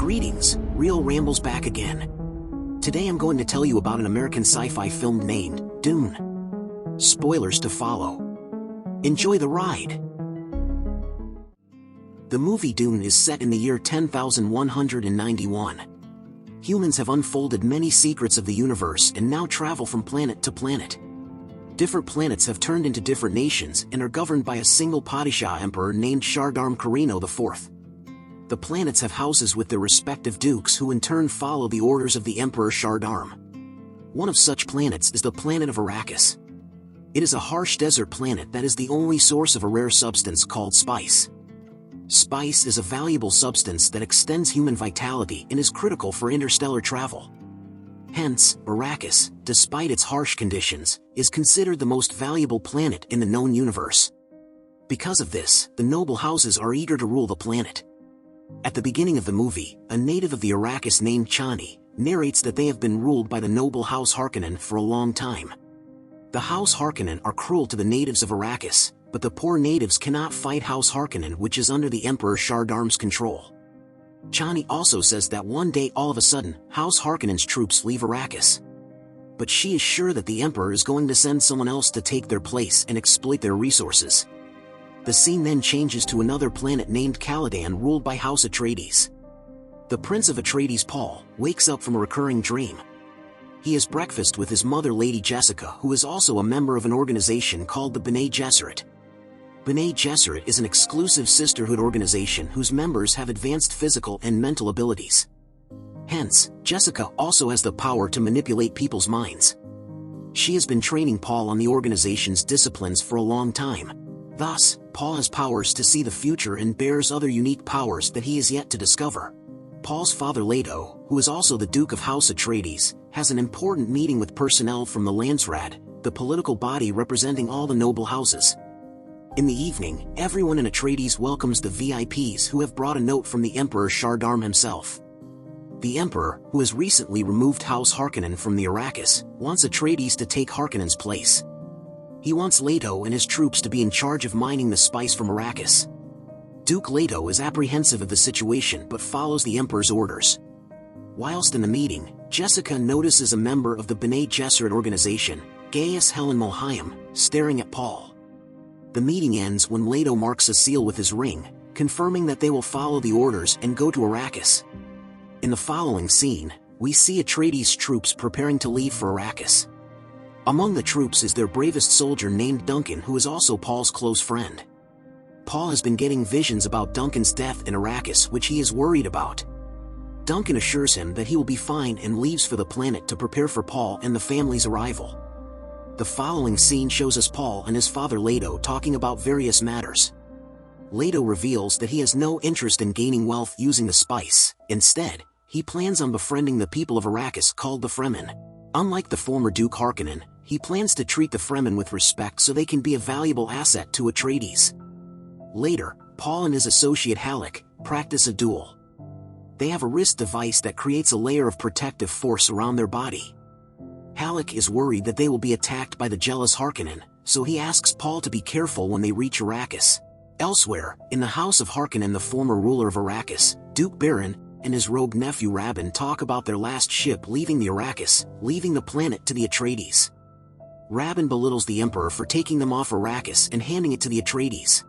Greetings, Real Rambles back again. Today I'm going to tell you about an American sci-fi film named Dune. Spoilers to follow. Enjoy the ride. The movie Dune is set in the year 10,191. Humans have unfolded many secrets of the universe and now travel from planet to planet. Different planets have turned into different nations and are governed by a single Padishah emperor named Shardarm Carino IV. The planets have houses with their respective dukes who in turn follow the orders of the Emperor Shardarm. One of such planets is the planet of Arrakis. It is a harsh desert planet that is the only source of a rare substance called spice. Spice is a valuable substance that extends human vitality and is critical for interstellar travel. Hence, Arrakis, despite its harsh conditions, is considered the most valuable planet in the known universe. Because of this, the noble houses are eager to rule the planet. At the beginning of the movie, a native of the Arrakis named Chani narrates that they have been ruled by the noble House Harkonnen for a long time. The House Harkonnen are cruel to the natives of Arrakis, but the poor natives cannot fight House Harkonnen, which is under the Emperor Shardarm's control. Chani also says that one day all of a sudden, House Harkonnen's troops leave Arrakis. But she is sure that the Emperor is going to send someone else to take their place and exploit their resources. The scene then changes to another planet named Caladan ruled by House Atreides. The Prince of Atreides, Paul, wakes up from a recurring dream. He has breakfast with his mother Lady Jessica, who is also a member of an organization called the Bene Gesserit. Bene Gesserit is an exclusive sisterhood organization whose members have advanced physical and mental abilities. Hence, Jessica also has the power to manipulate people's minds. She has been training Paul on the organization's disciplines for a long time. Thus, Paul has powers to see the future and bears other unique powers that he is yet to discover. Paul's father Leto, who is also the Duke of House Atreides, has an important meeting with personnel from the Landsraad, the political body representing all the noble houses. In the evening, everyone in Atreides welcomes the VIPs who have brought a note from the Emperor Shardarm himself. The Emperor, who has recently removed House Harkonnen from the Arrakis, wants Atreides to take Harkonnen's place. He wants Leto and his troops to be in charge of mining the spice from Arrakis. Duke Leto is apprehensive of the situation but follows the Emperor's orders. Whilst in the meeting, Jessica notices a member of the Bene Gesserit organization, Gaius Helen Mohiam, staring at Paul. The meeting ends when Leto marks a seal with his ring, confirming that they will follow the orders and go to Arrakis. In the following scene, we see Atreides' troops preparing to leave for Arrakis. Among the troops is their bravest soldier named Duncan, who is also Paul's close friend. Paul has been getting visions about Duncan's death in Arrakis, which he is worried about. Duncan assures him that he will be fine and leaves for the planet to prepare for Paul and the family's arrival. The following scene shows us Paul and his father Leto talking about various matters. Leto reveals that he has no interest in gaining wealth using the spice. Instead, he plans on befriending the people of Arrakis called the Fremen. Unlike the former Duke Harkonnen, he plans to treat the Fremen with respect so they can be a valuable asset to Atreides. Later, Paul and his associate Halleck practice a duel. They have a wrist device that creates a layer of protective force around their body. Halleck is worried that they will be attacked by the jealous Harkonnen, so he asks Paul to be careful when they reach Arrakis. Elsewhere, in the House of Harkonnen, the former ruler of Arrakis, Duke Baron, and his rogue nephew Rabban talk about their last ship leaving the Arrakis, leaving the planet to the Atreides. Rabban belittles the Emperor for taking them off Arrakis and handing it to the Atreides.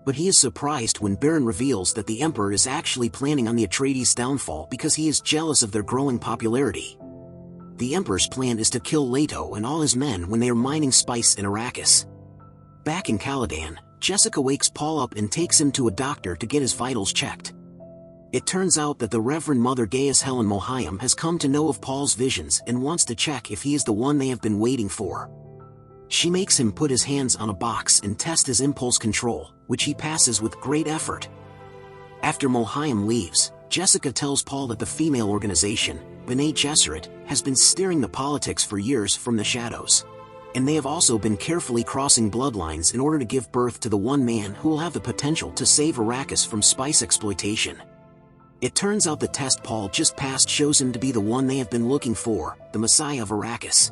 But he is surprised when Baron reveals that the Emperor is actually planning on the Atreides' downfall because he is jealous of their growing popularity. The Emperor's plan is to kill Leto and all his men when they are mining spice in Arrakis. Back in Caladan, Jessica wakes Paul up and takes him to a doctor to get his vitals checked. It turns out that the Reverend Mother Gaius Helen Mohiam has come to know of Paul's visions and wants to check if he is the one they have been waiting for. She makes him put his hands on a box and test his impulse control, which he passes with great effort. After Mohiam leaves, Jessica tells Paul that the female organization, Bene Gesserit, has been steering the politics for years from the shadows. And they have also been carefully crossing bloodlines in order to give birth to the one man who will have the potential to save Arrakis from spice exploitation. It turns out the test Paul just passed shows him to be the one they have been looking for, the Messiah of Arrakis.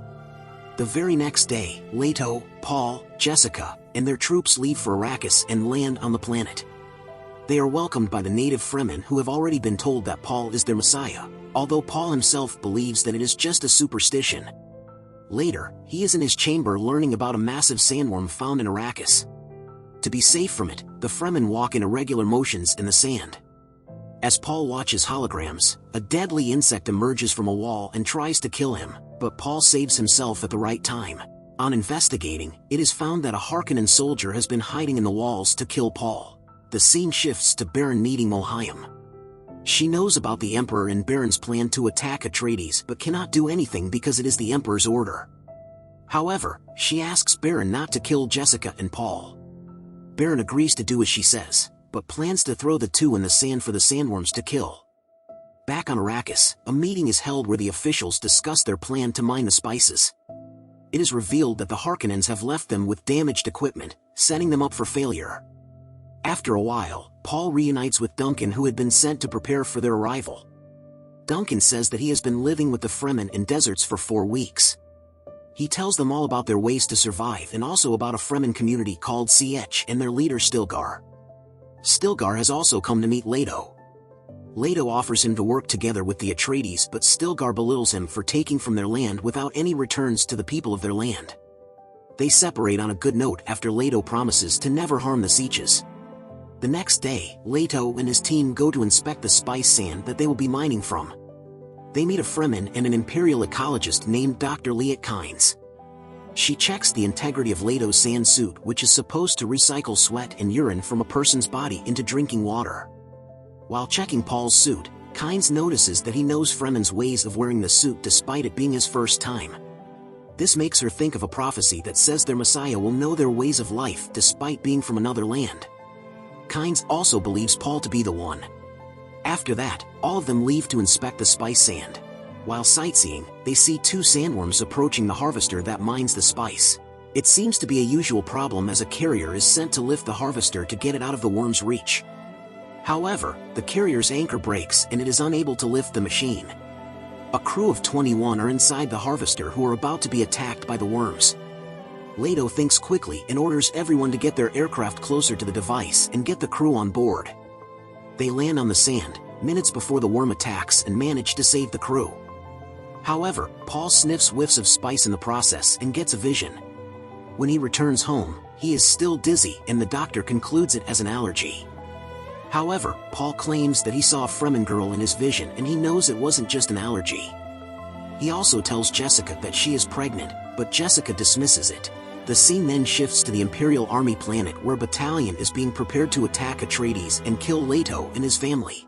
The very next day, Leto, Paul, Jessica, and their troops leave for Arrakis and land on the planet. They are welcomed by the native Fremen who have already been told that Paul is their Messiah, although Paul himself believes that it is just a superstition. Later, he is in his chamber learning about a massive sandworm found in Arrakis. To be safe from it, the Fremen walk in irregular motions in the sand. As Paul watches holograms, a deadly insect emerges from a wall and tries to kill him, but Paul saves himself at the right time. On investigating, it is found that a Harkonnen soldier has been hiding in the walls to kill Paul. The scene shifts to Baron meeting Mohiam. She knows about the Emperor and Baron's plan to attack Atreides but cannot do anything because it is the Emperor's order. However, she asks Baron not to kill Jessica and Paul. Baron agrees to do as she says, but plans to throw the two in the sand for the sandworms to kill. Back on Arrakis, a meeting is held where the officials discuss their plan to mine the spices. It is revealed that the Harkonnens have left them with damaged equipment, setting them up for failure. After a while, Paul reunites with Duncan, who had been sent to prepare for their arrival. Duncan says that he has been living with the Fremen in deserts for 4 weeks. He tells them all about their ways to survive and also about a Fremen community called Sietch and their leader Stilgar. Stilgar has also come to meet Leto. Leto offers him to work together with the Atreides, but Stilgar belittles him for taking from their land without any returns to the people of their land. They separate on a good note after Leto promises to never harm the Sietches. The next day, Leto and his team go to inspect the spice sand that they will be mining from. They meet a Fremen and an Imperial ecologist named Dr. Liet Kynes. She checks the integrity of Leto's sand suit, which is supposed to recycle sweat and urine from a person's body into drinking water. While checking Paul's suit, Kynes notices that he knows Fremen's ways of wearing the suit despite it being his first time. This makes her think of a prophecy that says their Messiah will know their ways of life despite being from another land. Kynes also believes Paul to be the one. After that, all of them leave to inspect the spice sand. While sightseeing, they see 2 sandworms approaching the harvester that mines the spice. It seems to be a usual problem as a carrier is sent to lift the harvester to get it out of the worm's reach. However, the carrier's anchor breaks and it is unable to lift the machine. A crew of 21 are inside the harvester who are about to be attacked by the worms. Leto thinks quickly and orders everyone to get their aircraft closer to the device and get the crew on board. They land on the sand, minutes before the worm attacks, and manage to save the crew. However, Paul sniffs whiffs of spice in the process and gets a vision. When he returns home, he is still dizzy and the doctor concludes it as an allergy. However, Paul claims that he saw a Fremen girl in his vision and he knows it wasn't just an allergy. He also tells Jessica that she is pregnant, but Jessica dismisses it. The scene then shifts to the Imperial Army planet where a battalion is being prepared to attack Atreides and kill Leto and his family.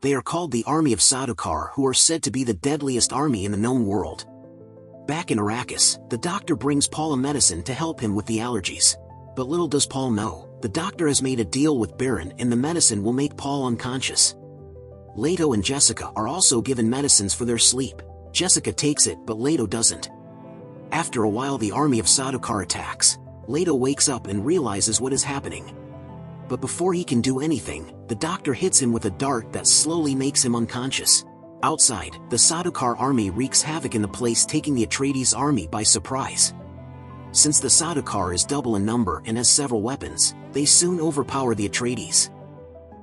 They are called the Army of Sardaukar, who are said to be the deadliest army in the known world. Back in Arrakis, the doctor brings Paul a medicine to help him with the allergies. But little does Paul know, the doctor has made a deal with Baron and the medicine will make Paul unconscious. Leto and Jessica are also given medicines for their sleep. Jessica takes it but Leto doesn't. After a while the army of Sardaukar attacks. Leto wakes up and realizes what is happening. But before he can do anything, the doctor hits him with a dart that slowly makes him unconscious. Outside, the Sardaukar army wreaks havoc in the place, taking the Atreides army by surprise. Since the Sardaukar is double in number and has several weapons, they soon overpower the Atreides.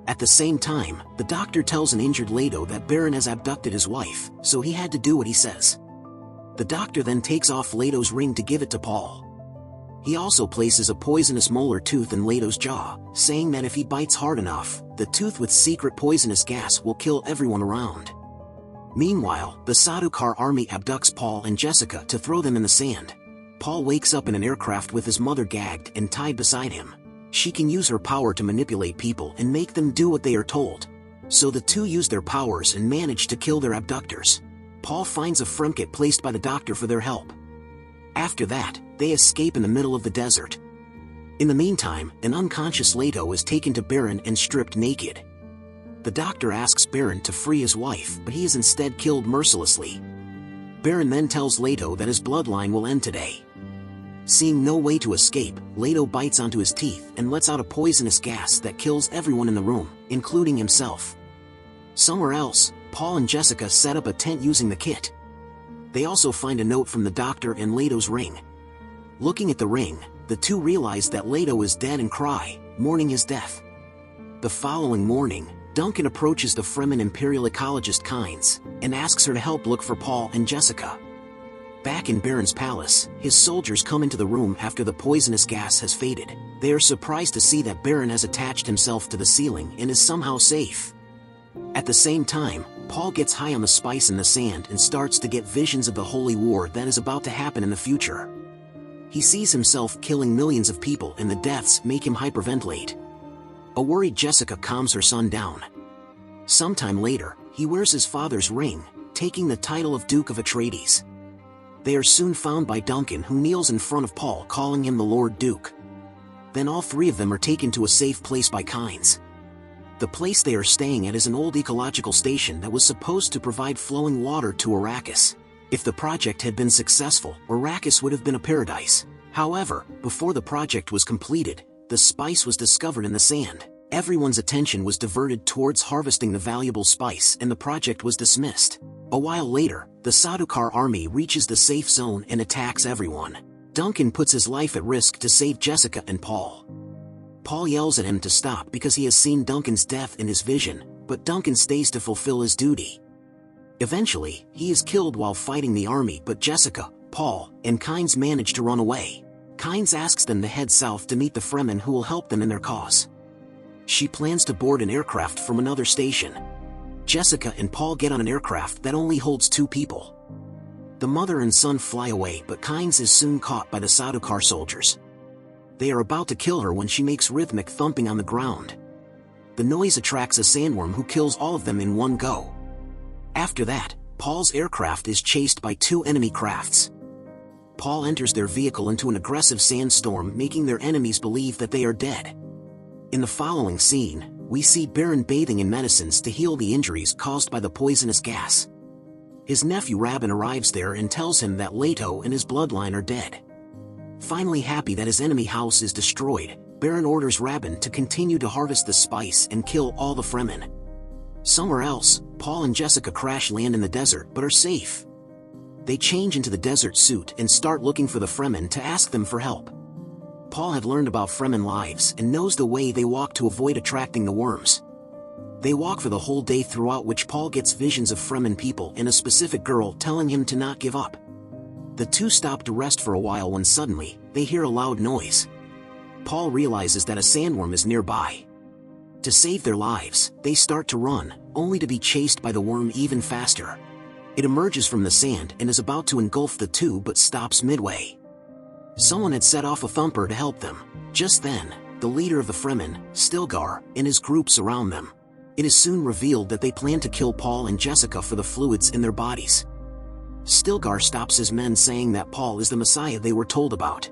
At the same time, the doctor tells an injured Leto that Baron has abducted his wife, so he had to do what he says. The doctor then takes off Leto's ring to give it to Paul. He also places a poisonous molar tooth in Leto's jaw, saying that if he bites hard enough, the tooth with secret poisonous gas will kill everyone around. Meanwhile, the Sardaukar army abducts Paul and Jessica to throw them in the sand. Paul wakes up in an aircraft with his mother gagged and tied beside him. She can use her power to manipulate people and make them do what they are told. So the two use their powers and manage to kill their abductors. Paul finds a Fremkit placed by the doctor for their help. After that, they escape in the middle of the desert. In the meantime, an unconscious Leto is taken to Baron and stripped naked. The doctor asks Baron to free his wife, but he is instead killed mercilessly. Baron then tells Leto that his bloodline will end today. Seeing no way to escape, Leto bites onto his teeth and lets out a poisonous gas that kills everyone in the room, including himself. Somewhere else, Paul and Jessica set up a tent using the kit. They also find a note from the doctor and Leto's ring. Looking at the ring, the two realize that Leto is dead and cry, mourning his death. The following morning, Duncan approaches the Fremen Imperial ecologist Kynes, and asks her to help look for Paul and Jessica. Back in Baron's palace, his soldiers come into the room after the poisonous gas has faded. They are surprised to see that Baron has attached himself to the ceiling and is somehow safe. At the same time, Paul gets high on the spice in the sand and starts to get visions of the holy war that is about to happen in the future. He sees himself killing millions of people and the deaths make him hyperventilate. A worried Jessica calms her son down. Sometime later, he wears his father's ring, taking the title of Duke of Atreides. They are soon found by Duncan, who kneels in front of Paul calling him the Lord Duke. Then all three of them are taken to a safe place by Kynes. The place they are staying at is an old ecological station that was supposed to provide flowing water to Arrakis. If the project had been successful, Arrakis would have been a paradise. However, before the project was completed, the spice was discovered in the sand. Everyone's attention was diverted towards harvesting the valuable spice and the project was dismissed. A while later, the Sardaukar army reaches the safe zone and attacks everyone. Duncan puts his life at risk to save Jessica and Paul. Paul yells at him to stop because he has seen Duncan's death in his vision, but Duncan stays to fulfill his duty. Eventually, he is killed while fighting the army, but Jessica, Paul, and Kynes manage to run away. Kynes asks them to head south to meet the Fremen who will help them in their cause. She plans to board an aircraft from another station. Jessica and Paul get on an aircraft that only holds 2 people. The mother and son fly away, but Kynes is soon caught by the Sardaukar soldiers. They are about to kill her when she makes rhythmic thumping on the ground. The noise attracts a sandworm who kills all of them in one go. After that, Paul's aircraft is chased by 2 enemy crafts. Paul enters their vehicle into an aggressive sandstorm, making their enemies believe that they are dead. In the following scene, we see Baron bathing in medicines to heal the injuries caused by the poisonous gas. His nephew Rabban arrives there and tells him that Leto and his bloodline are dead. Finally happy that his enemy house is destroyed, Baron orders Rabban to continue to harvest the spice and kill all the Fremen. Somewhere else, Paul and Jessica crash land in the desert but are safe. They change into the desert suit and start looking for the Fremen to ask them for help. Paul had learned about Fremen lives and knows the way they walk to avoid attracting the worms. They walk for the whole day, throughout which Paul gets visions of Fremen people and a specific girl telling him to not give up. The 2 stop to rest for a while when suddenly, they hear a loud noise. Paul realizes that a sandworm is nearby. To save their lives, they start to run, only to be chased by the worm even faster. It emerges from the sand and is about to engulf the 2 but stops midway. Someone had set off a thumper to help them. Just then, the leader of the Fremen, Stilgar, and his group surround them. It is soon revealed that they plan to kill Paul and Jessica for the fluids in their bodies. Stilgar stops his men, saying that Paul is the Messiah they were told about.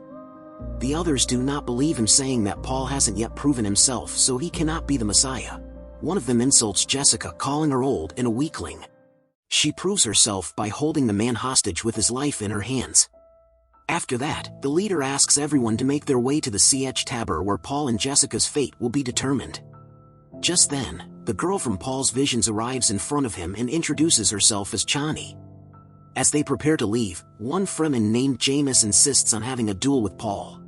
The others do not believe him, saying that Paul hasn't yet proven himself, so he cannot be the Messiah. One of them insults Jessica, calling her old and a weakling. She proves herself by holding the man hostage with his life in her hands. After that, the leader asks everyone to make their way to the Sietch Tabor, where Paul and Jessica's fate will be determined. Just then, the girl from Paul's visions arrives in front of him and introduces herself as Chani. As they prepare to leave, one Fremen named Jamis insists on having a duel with Paul.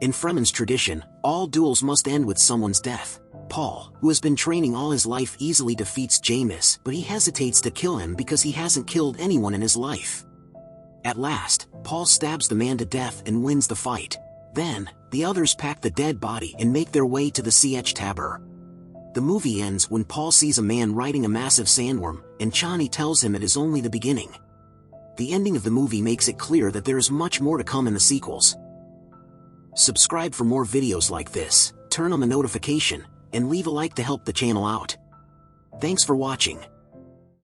In Fremen's tradition, all duels must end with someone's death. Paul, who has been training all his life, easily defeats Jamis, but he hesitates to kill him because he hasn't killed anyone in his life. At last, Paul stabs the man to death and wins the fight. Then, the others pack the dead body and make their way to the Sietch Tabor. The movie ends when Paul sees a man riding a massive sandworm, and Chani tells him it is only the beginning. The ending of the movie makes it clear that there is much more to come in the sequels. Subscribe for more videos like this, turn on the notification, and leave a like to help the channel out. Thanks for watching.